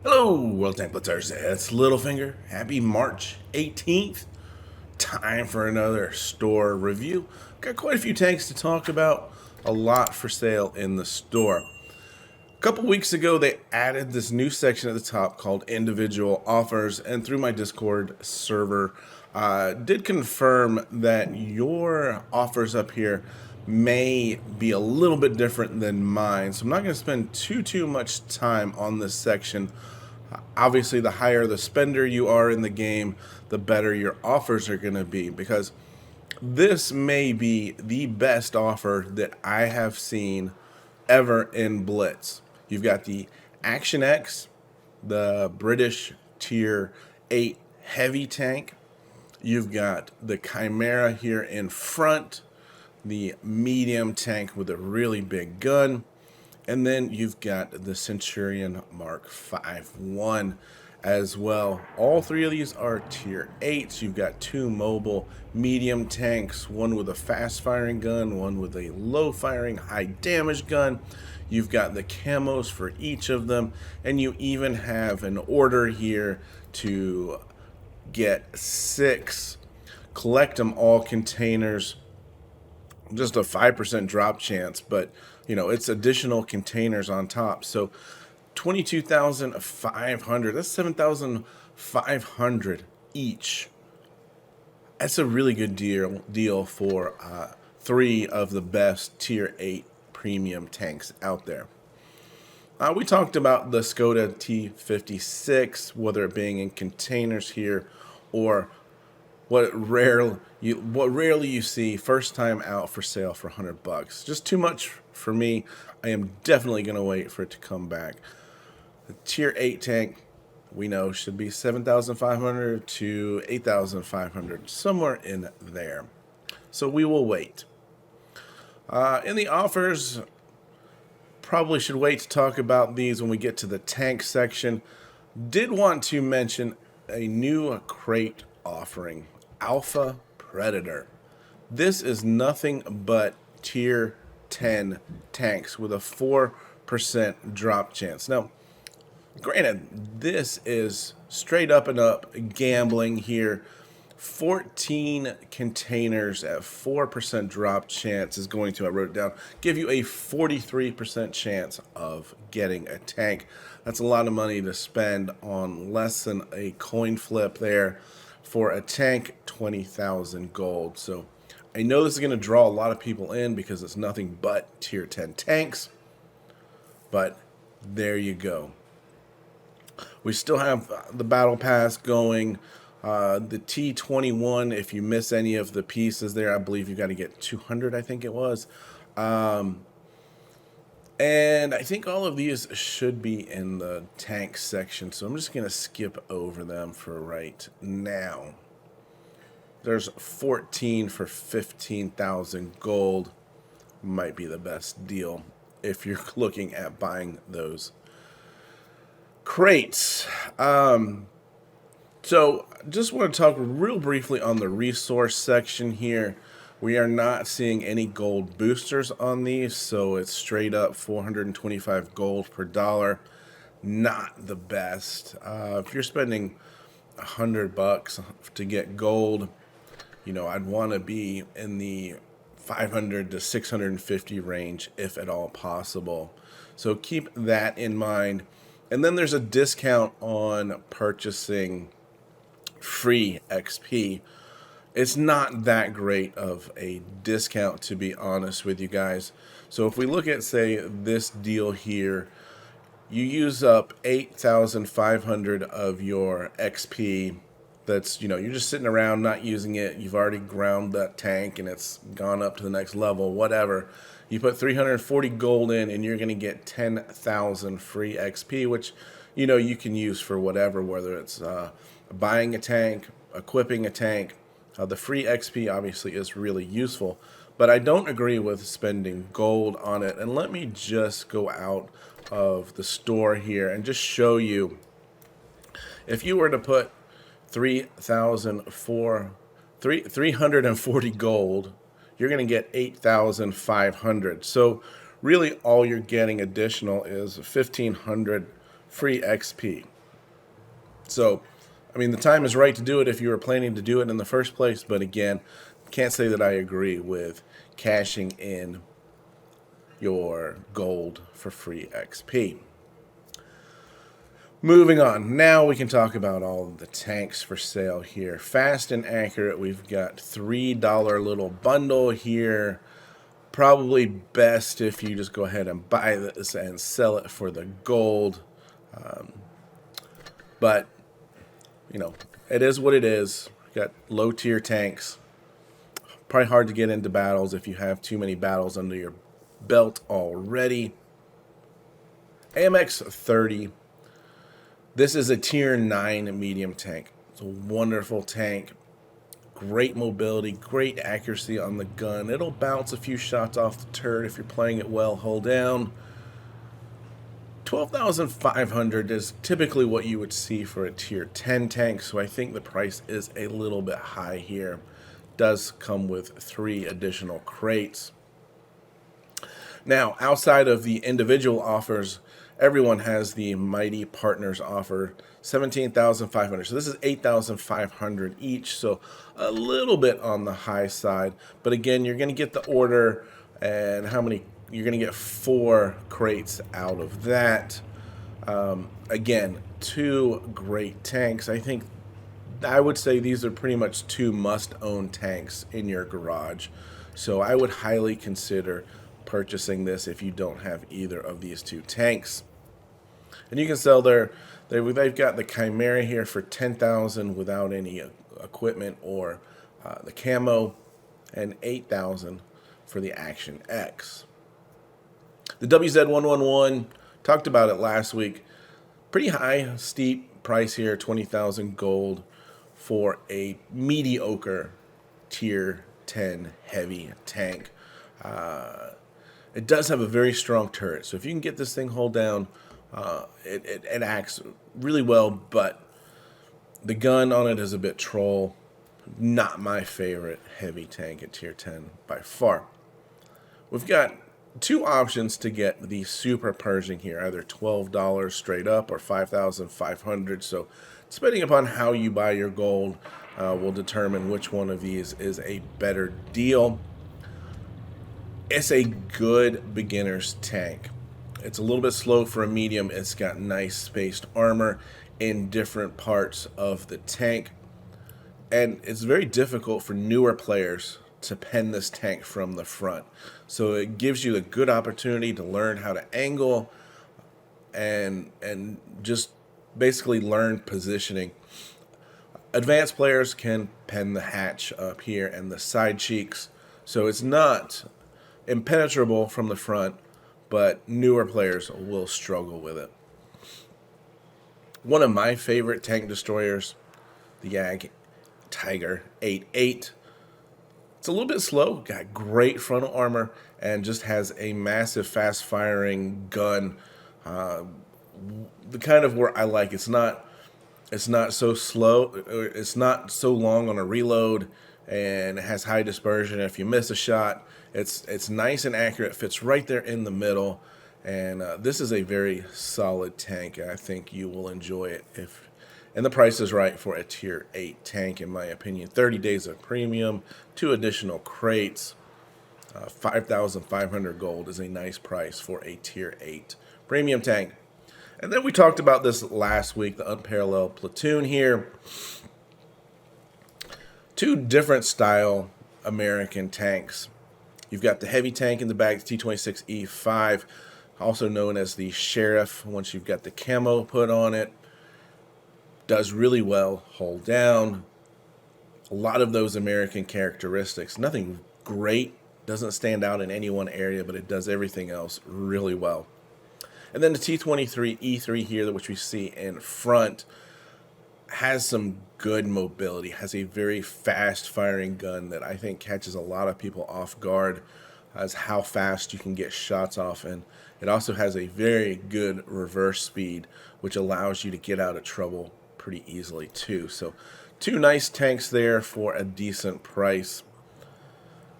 Hello, World Tank Blitzers. It's Littlefinger. Happy March 18th. Time for another store review. Got quite a few tanks to talk about. A lot for sale in the store. A couple weeks ago, they added this new section at the top called Individual Offers, and through my Discord server, did confirm that your offers up here may be a little bit different than mine. So I'm not going to spend too much time on this section. Obviously, the higher the spender you are in the game, the better your offers are going to be, because this may be the best offer that I have seen ever in Blitz. You've got the Action X, the British Tier 8 heavy tank. You've got the Chimera here in front, the medium tank with a really big gun. And then you've got the Centurion Mark 5-1 as well. All three of these are Tier 8s. You've got two mobile medium tanks, one with a fast-firing gun, one with a low-firing, high-damage gun. You've got the camos for each of them, and you even have an order here to get 6 collect them all containers. Just a 5% drop chance, but you know, it's additional containers on top. So 22,500, that's 7,500 each. That's a really good deal for 3 of the best Tier 8 premium tanks out there. We talked about the Skoda T56, whether it being in containers here or what rarely you see first time out for sale for $100. Just too much for me. I am definitely going to wait for it to come back. The Tier 8 tank, we know, should be 7,500 to 8,500, somewhere in there. So we will wait. In the offers, probably should wait to talk about these when we get to the tank section. Did want to mention a new crate offering, Alpha Predator. This is nothing but Tier 10 tanks with a 4% drop chance. Now, granted, this is straight up and up gambling here. 14 containers at 4% drop chance is going to, I wrote it down, give you a 43% chance of getting a tank. That's a lot of money to spend on less than a coin flip there. For a tank, 20,000 gold. So I know this is going to draw a lot of people in because it's nothing but Tier 10 tanks. But there you go. We still have the Battle Pass going. The T21, if you miss any of the pieces there, I believe you got to get 200, I think it was. And I think all of these should be in the tank section, so I'm just going to skip over them for right now. There's 14 for 15,000 gold. Might be the best deal if you're looking at buying those crates. So just want to talk real briefly on the resource section here. We are not seeing any gold boosters on these, so it's straight up 425 gold per dollar. Not the best. If you're spending $100 to get gold, you know, I'd want to be in the 500 to 650 range, if at all possible. So keep that in mind. And then there's a discount on purchasing free XP. It's not that great of a discount, to be honest with you guys. So if we look at, say, this deal here, you use up 8,500 of your XP. That's, you know, you're just sitting around not using it. You've already ground that tank and it's gone up to the next level, whatever. You put 340 gold in and you're going to get 10,000 free XP, which, you know, you can use for whatever, whether it's buying a tank, equipping a tank. The free XP obviously is really useful, but I don't agree with spending gold on it. And let me just go out of the store here and just show you, if you were to put 340 gold, you're going to get 8,500. So really all you're getting additional is 1,500 free XP. So, I mean, the time is right to do it if you were planning to do it in the first place. But again, can't say that I agree with cashing in your gold for free XP. Moving on, now we can talk about all of the tanks for sale here. Fast and accurate, we've got $3 little bundle here. Probably best if you just go ahead and buy this and sell it for the gold. But, you know, it is what it is. Got low tier tanks. Probably hard to get into battles if you have too many battles under your belt already. AMX 30. This is a tier 9 medium tank. It's a wonderful tank. Great mobility, great accuracy on the gun. It'll bounce a few shots off the turret if you're playing it well. Hold down. 12,500 is typically what you would see for a tier 10 tank, so I think the price is a little bit high here. Does come with 3 additional crates. Now, outside of the individual offers, everyone has the Mighty Partners offer, 17,500. So this is 8,500 each, so a little bit on the high side. But again, you're going to get the order, and how many? You're going to get 4 crates out of that. Again, 2 great tanks. I would say these are pretty much 2 must-own tanks in your garage. So I would highly consider purchasing this if you don't have either of these 2 tanks. And you can sell they've got the Chimera here for 10,000 without any equipment or the camo, and 8,000 for the Action X. The WZ111, talked about it last week. Pretty high, steep price here, 20,000 gold for a mediocre tier 10 heavy tank. It does have a very strong turret, so if you can get this thing hold down, it acts really well, but the gun on it is a bit troll. Not my favorite heavy tank at tier 10 by far. We've got 2 options to get the Super Pershing here, either $12 straight up or 5,500. So depending upon how you buy your gold, will determine which one of these is a better deal. It's a good beginner's tank. It's a little bit slow for a medium. It's got nice spaced armor in different parts of the tank. And it's very difficult for newer players to pen this tank from the front. So it gives you a good opportunity to learn how to angle and just basically learn positioning. Advanced players can pen the hatch up here and the side cheeks. So it's not impenetrable from the front, but newer players will struggle with it. One of my favorite tank destroyers, the Yag Tiger 8.8. It's a little bit slow, got great frontal armor, and just has a massive fast-firing gun. The kind of where I like. It's not so slow. It's not so long on a reload, and it has high dispersion. If you miss a shot, it's nice and accurate. Fits right there in the middle, and this is a very solid tank. I think you will enjoy it and the price is right for a tier 8 tank, in my opinion. 30 days of premium, 2 additional crates, 5,500 gold is a nice price for a tier 8 premium tank. And then we talked about this last week, the Unparalleled Platoon here. 2 different style American tanks. You've got the heavy tank in the back, the T26E5, also known as the Sheriff. Once you've got the camo put on it, does really well, hold down. A lot of those American characteristics. Nothing great, doesn't stand out in any one area, but it does everything else really well. And then the T23E3 here, which we see in front, has some good mobility, has a very fast firing gun that I think catches a lot of people off guard as how fast you can get shots off. And it also has a very good reverse speed, which allows you to get out of trouble pretty easily too. So 2 nice tanks there for a decent price.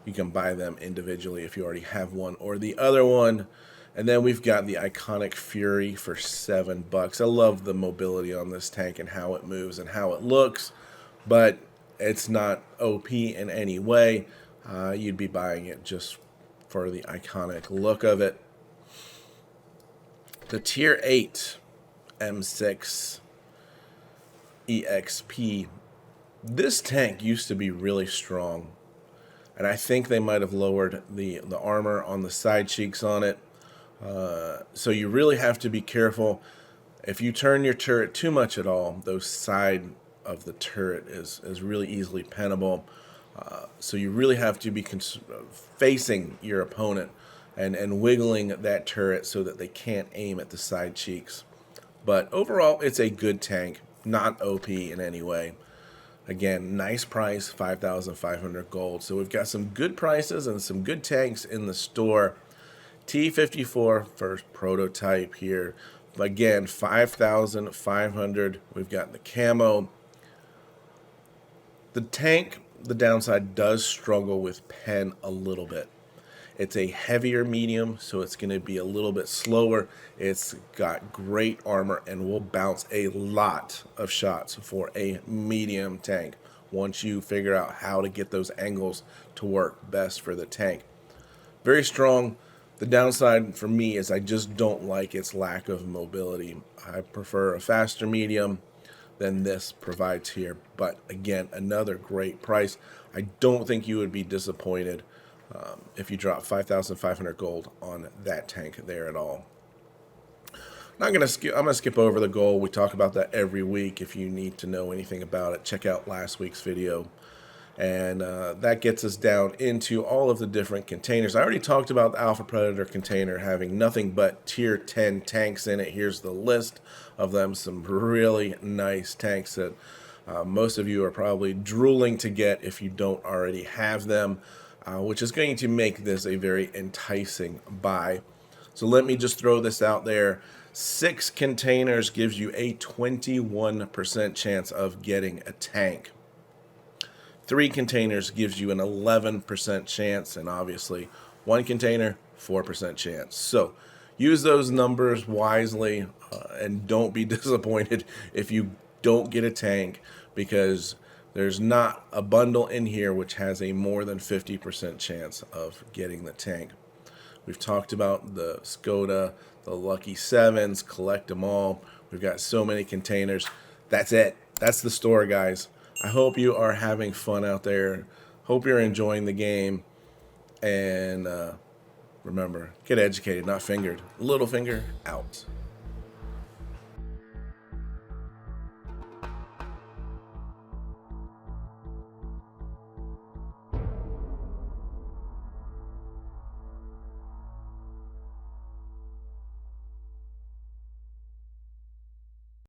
You can buy them individually if you already have one or the other one. And then we've got the iconic Fury for $7. I love the mobility on this tank and how it moves and how it looks, but it's not OP in any way. You'd be buying it just for the iconic look of it. The Tier 8 M6 EXP. This tank used to be really strong, and I think they might have lowered the armor on the side cheeks on it. So you really have to be careful. If you turn your turret too much at all, those side of the turret is really easily pennable. So you really have to be facing your opponent and wiggling that turret so that they can't aim at the side cheeks. But overall, it's a good tank, not OP in any way. Again, nice price, 5,500 gold. So we've got some good prices and some good tanks in the store. T54 first prototype here. Again, 5,500. We've got the camo. The tank, the downside, does struggle with pen a little bit. It's a heavier medium, so it's going to be a little bit slower. It's got great armor and will bounce a lot of shots for a medium tank once you figure out how to get those angles to work best for the tank. Very strong. The downside for me is I just don't like its lack of mobility. I prefer a faster medium than this provides here. But again, another great price. I don't think you would be disappointed if you drop 5,500 gold on that tank there at all. I'm gonna skip over the gold. We talk about that every week. If you need to know anything about it, check out last week's video. And that gets us down into all of the different containers. I already talked about the Alpha Predator container having nothing but tier 10 tanks in it. Here's the list of them. Some really nice tanks that most of you are probably drooling to get if you don't already have them, which is going to make this a very enticing buy. So let me just throw this out there. 6 containers gives you a 21% chance of getting a tank. 3 containers gives you an 11% chance, and obviously 1 container, 4% chance. So use those numbers wisely and don't be disappointed if you don't get a tank, because there's not a bundle in here which has a more than 50% chance of getting the tank. We've talked about the Skoda, the Lucky 7s, collect them all. We've got so many containers. That's it. That's the store, guys. I hope you are having fun out there. Hope you're enjoying the game. And remember, get educated, not fingered. Littlefinger out.